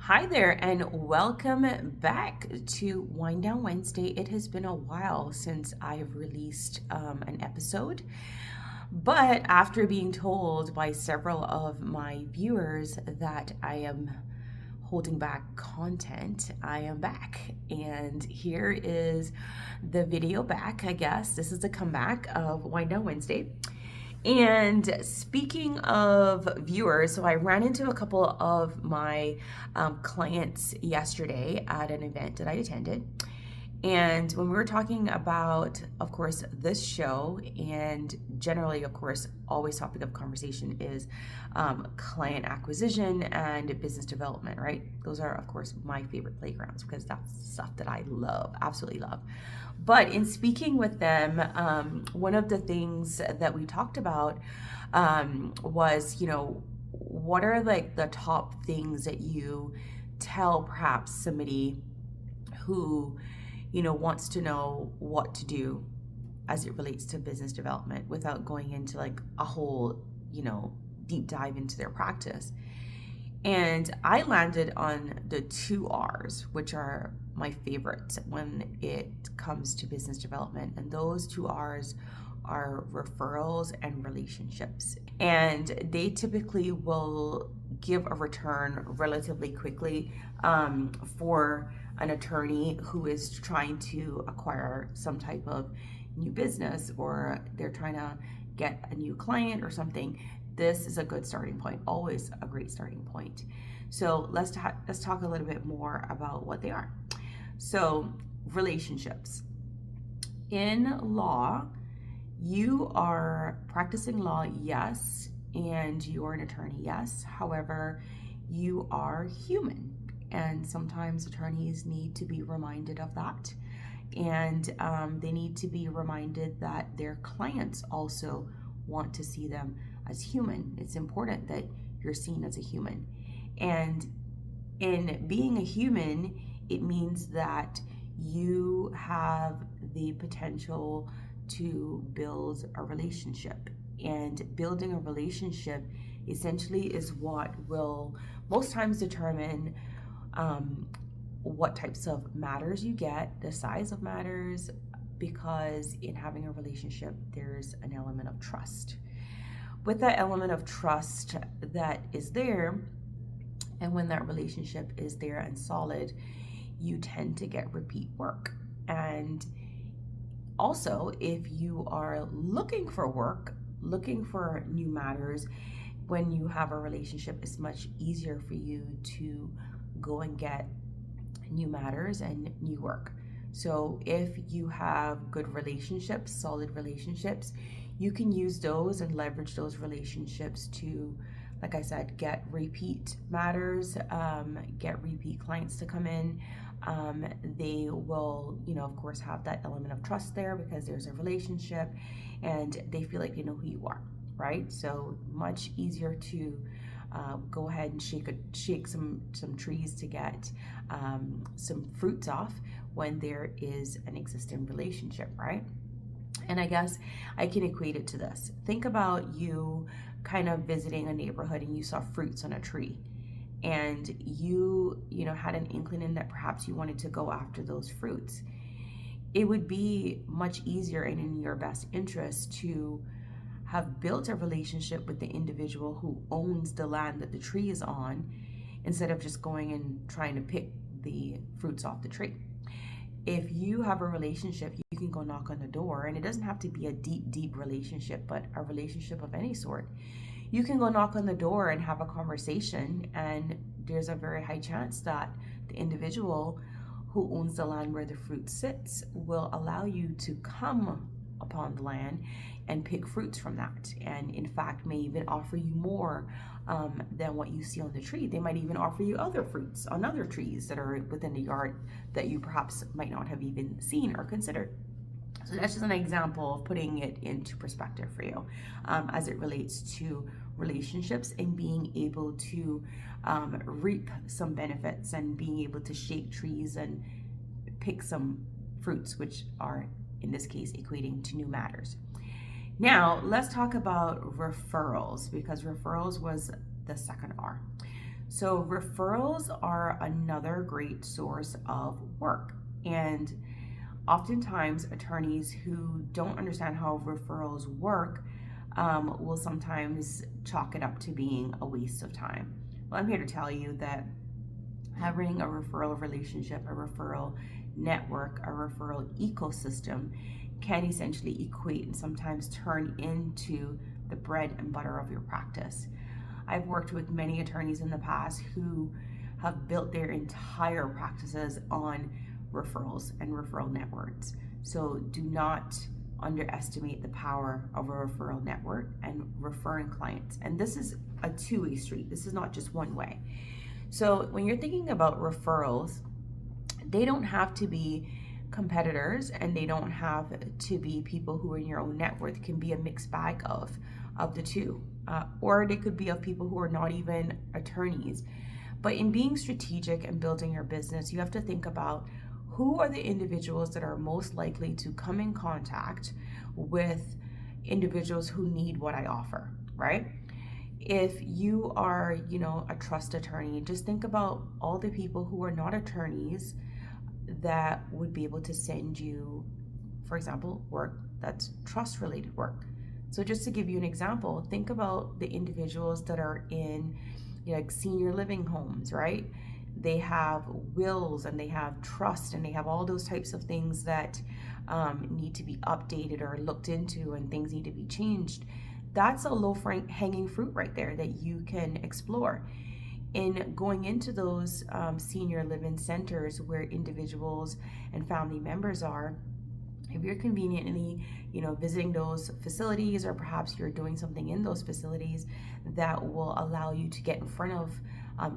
Hi there, and welcome back to Wind Down Wednesday. It has been a while since I have released an episode, but after being told by several of my viewers that I am holding back content, I am back. And here is the video back, I guess. This is a comeback of Wind Down Wednesday. And speaking of viewers, so I ran into a couple of my clients yesterday at an event that I attended. And when we were talking about, of course, this show, and generally, of course, always topic of conversation is client acquisition and business development, right? Those are, of course, my favorite playgrounds because that's stuff that I love, absolutely love. But in speaking with them, one of the things that we talked about was, what are like the top things that you tell perhaps somebody who wants to know what to do as it relates to business development without going into like a whole, deep dive into their practice. And I landed on the 2 R's, which are my favorites when it comes to business development. And those 2 R's are referrals and relationships. And they typically will give a return relatively quickly for an attorney who is trying to acquire some type of new business, or they're trying to get a new client or something. This is a good starting point, always a great starting point. So let's talk a little bit more about what they are. So relationships. In law, you are practicing law, yes, and you are an attorney, yes. However, you are human, and sometimes attorneys need to be reminded of that. And they need to be reminded that their clients also want to see them as human. It's important that you're seen as a human. And in being a human, it means that you have the potential to build a relationship. And building a relationship essentially is what will most times determine what types of matters you get, the size of matters, because in having a relationship, there's an element of trust. With that element of trust that is there, and when that relationship is there and solid, you tend to get repeat work. And also, if you are looking for work, looking for new matters, when you have a relationship, it's much easier for you to go and get new matters and new work. So if you have good relationships, solid relationships, you can use those and leverage those relationships to, like I said, get repeat matters, get repeat clients to come in. They will, of course, have that element of trust there because there's a relationship and they feel like they know who you are, right? So much easier to go ahead and shake some trees to get some fruits off when there is an existing relationship, right? And I guess I can equate it to this. Think about you kind of visiting a neighborhood and you saw fruits on a tree, and you had an inkling that perhaps you wanted to go after those fruits. It would be much easier and in your best interest to have built a relationship with the individual who owns the land that the tree is on, instead of just going and trying to pick the fruits off the tree. If you have a relationship, you can go knock on the door, and it doesn't have to be a deep relationship, but a relationship of any sort. You can go knock on the door and have a conversation, and there's a very high chance that the individual who owns the land where the fruit sits will allow you to come upon the land and pick fruits from that, and in fact may even offer you more than what you see on the tree. They might even offer you other fruits on other trees that are within the yard that you perhaps might not have even seen or considered. So that's just an example of putting it into perspective for you as it relates to relationships and being able to reap some benefits and being able to shake trees and pick some fruits, which are in this case equating to new matters. Now let's talk about referrals, because referrals was the second R. So referrals are another great source of work. And oftentimes attorneys who don't understand how referrals work will sometimes chalk it up to being a waste of time. Well, I'm here to tell you that having a referral relationship, a referral network, a referral ecosystem can essentially equate and sometimes turn into the bread and butter of your practice. I've worked with many attorneys in the past who have built their entire practices on referrals and referral networks. So do not underestimate the power of a referral network and referring clients. And this is a two-way street. This is not just one way. So when you're thinking about referrals, they don't have to be competitors and they don't have to be people who are in your own network. It can be a mixed bag of the two. Or they could be of people who are not even attorneys. But in being strategic and building your business, you have to think about who are the individuals that are most likely to come in contact with individuals who need what I offer, right? If you are, a trust attorney, just think about all the people who are not attorneys that would be able to send you, for example, work that's trust related work. So just to give you an example, think about the individuals that are in like senior living homes, right? They have wills and they have trust and they have all those types of things that need to be updated or looked into, and things need to be changed. That's a low hanging fruit right there that you can explore. In going into those senior living centers where individuals and family members are, if you're conveniently, visiting those facilities, or perhaps you're doing something in those facilities that will allow you to get in front of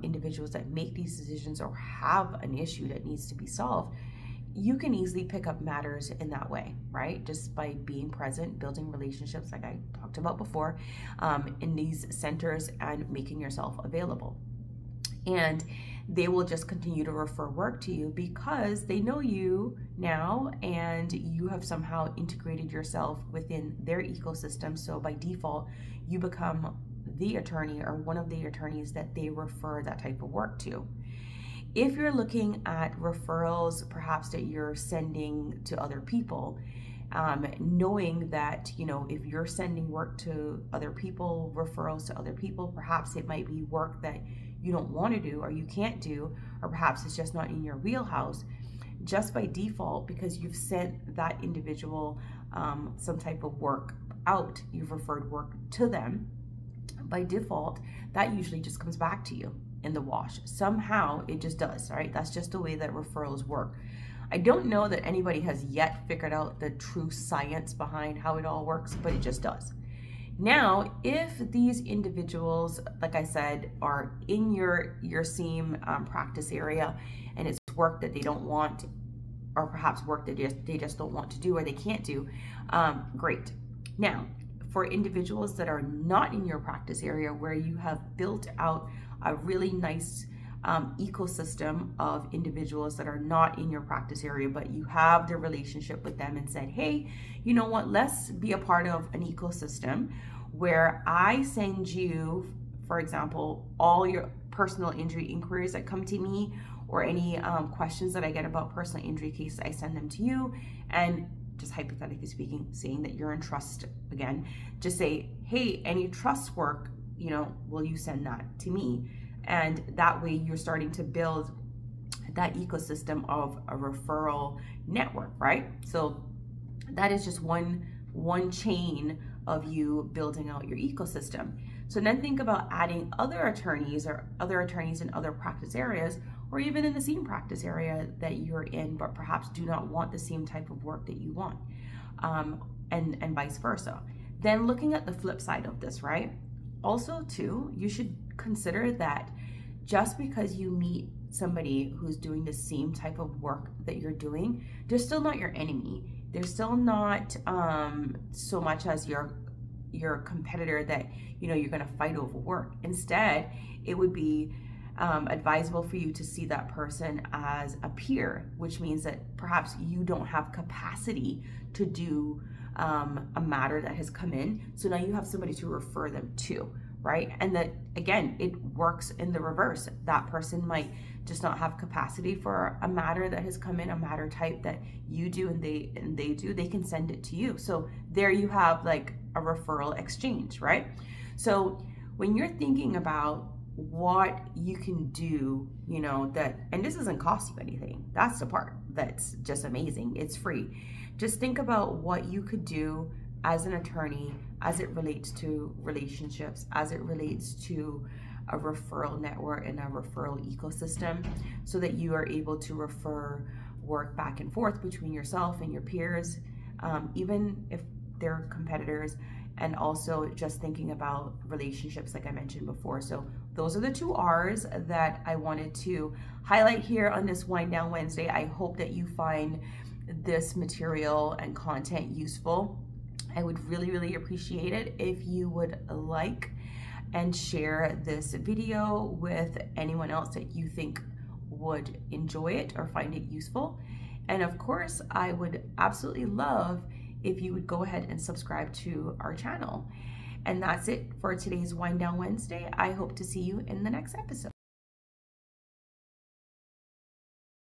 individuals that make these decisions or have an issue that needs to be solved, you can easily pick up matters in that way, right? Just by being present, building relationships, like I talked about before, in these centers and making yourself available. And they will just continue to refer work to you because they know you now and you have somehow integrated yourself within their ecosystem. So by default, you become the attorney or one of the attorneys that they refer that type of work to. If you're looking at referrals, perhaps that you're sending to other people, knowing that, if you're sending work to other people, referrals to other people, perhaps it might be work that you don't want to do or you can't do, or perhaps it's just not in your wheelhouse. Just by default, because you've sent that individual some type of work out, you've referred work to them, by default, that usually just comes back to you in the wash. Somehow it just does, right? That's just the way that referrals work. I don't know that anybody has yet figured out the true science behind how it all works, but it just does. Now, if these individuals, like I said, are in your same practice area and it's work that they don't want, or perhaps work that they just don't want to do or they can't do, great. Now, for individuals that are not in your practice area, where you have built out a really nice ecosystem of individuals that are not in your practice area, but you have the relationship with them and said, hey, you know what, let's be a part of an ecosystem where I send you, for example, all your personal injury inquiries that come to me, or any questions that I get about personal injury cases, I send them to you. And just hypothetically speaking, saying that you're in trust again, just say, hey, any trust work, will you send that to me? And that way you're starting to build that ecosystem of a referral network, right? So that is just one chain of you building out your ecosystem. So then think about adding other attorneys or other attorneys in other practice areas, or even in the same practice area that you're in, but perhaps do not want the same type of work that you want, and vice versa. Then looking at the flip side of this, right? Also too, you should consider that just because you meet somebody who's doing the same type of work that you're doing, they're still not your enemy. They're still not so much as your competitor that you're going to fight over work. Instead, it would be advisable for you to see that person as a peer, which means that perhaps you don't have capacity to do a matter that has come in. So now you have somebody to refer them to, right? And that, again, it works in the reverse. That person might just not have capacity for a matter that has come in, a matter type that you do and they do, they can send it to you. So there you have like a referral exchange, right? So when you're thinking about what you can do, that, and this doesn't cost you anything. That's the part that's just amazing. It's free. Just think about what you could do as an attorney as it relates to relationships, as it relates to a referral network and a referral ecosystem, so that you are able to refer work back and forth between yourself and your peers, even if they're competitors, and also just thinking about relationships like I mentioned before. So those are the 2 R's that I wanted to highlight here on this Wind Down Wednesday. I hope that you find this material and content useful. I would really, really appreciate it if you would like and share this video with anyone else that you think would enjoy it or find it useful. And of course, I would absolutely love if you would go ahead and subscribe to our channel. And that's it for today's Wind Down Wednesday. I hope to see you in the next episode.